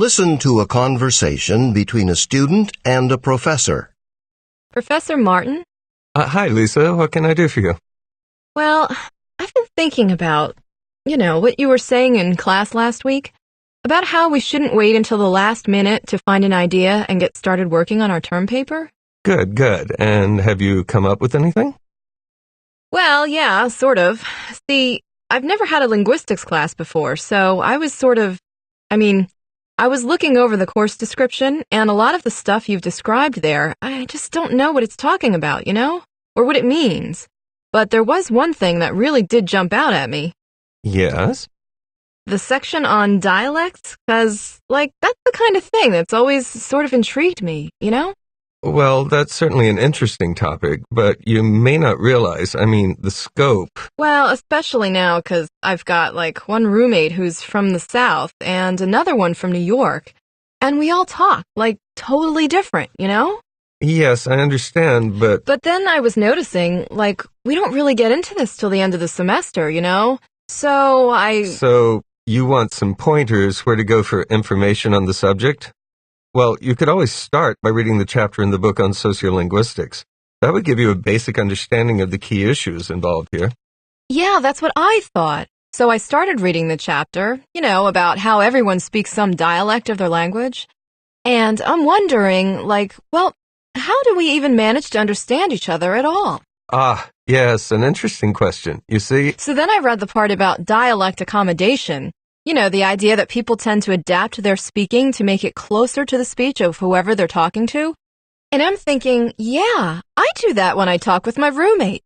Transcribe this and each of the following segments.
Listen to a conversation between a student and a professor. Professor Martin? Hi, Lisa. What can I do for you? Well, I've been thinking about, what you were saying in class last week, about how we shouldn't wait until the last minute to find an idea and get started working on our term paper. Good, good. And have you come up with anything? Well, yeah, sort of. See, I've never had a linguistics class before, so I was I was looking over the course description, and a lot of the stuff you've described there, I just don't know what it's talking about, or what it means. But there was one thing that really did jump out at me. Yes? The section on dialects, 'cause, that's the kind of thing that's always sort of intrigued me, Well, that's certainly an interesting topic, but you may not realize, the scope. Well, especially now, 'cause I've got, one roommate who's from the South and another one from New York, and we all talk, totally different, Yes, I understand, but... But then I was noticing, we don't really get into this till the end of the semester, So you want some pointers where to go for information on the subject? Well, you could always start by reading the chapter in the book on sociolinguistics. That would give you a basic understanding of the key issues involved here. Yeah, that's what I thought. So I started reading the chapter, about how everyone speaks some dialect of their language. And I'm wondering, how do we even manage to understand each other at all? Ah, yes, an interesting question. You see... So then I read the part about dialect accommodation. The idea that people tend to adapt their speaking to make it closer to the speech of whoever they're talking to. And I'm thinking, yeah, I do that when I talk with my roommate.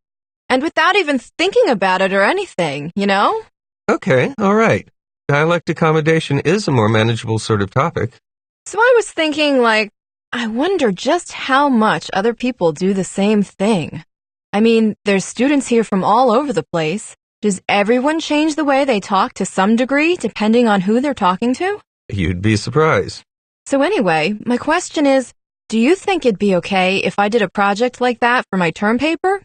And without even thinking about it or anything, Okay, all right. Dialect accommodation is a more manageable sort of topic. So I was thinking, I wonder just how much other people do the same thing. There's students here from all over the place. Does everyone change the way they talk to some degree, depending on who they're talking to? You'd be surprised. So anyway, my question is, do you think it'd be okay if I did a project like that for my term paper?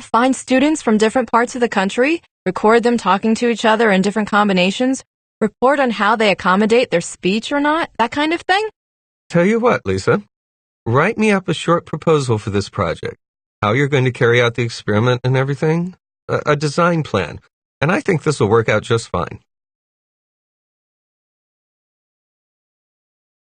Find students from different parts of the country, record them talking to each other in different combinations, report on how they accommodate their speech or not, that kind of thing? Tell you what, Lisa, write me up a short proposal for this project. How you're going to carry out the experiment and everything. A design plan. And I think this will work out just fine.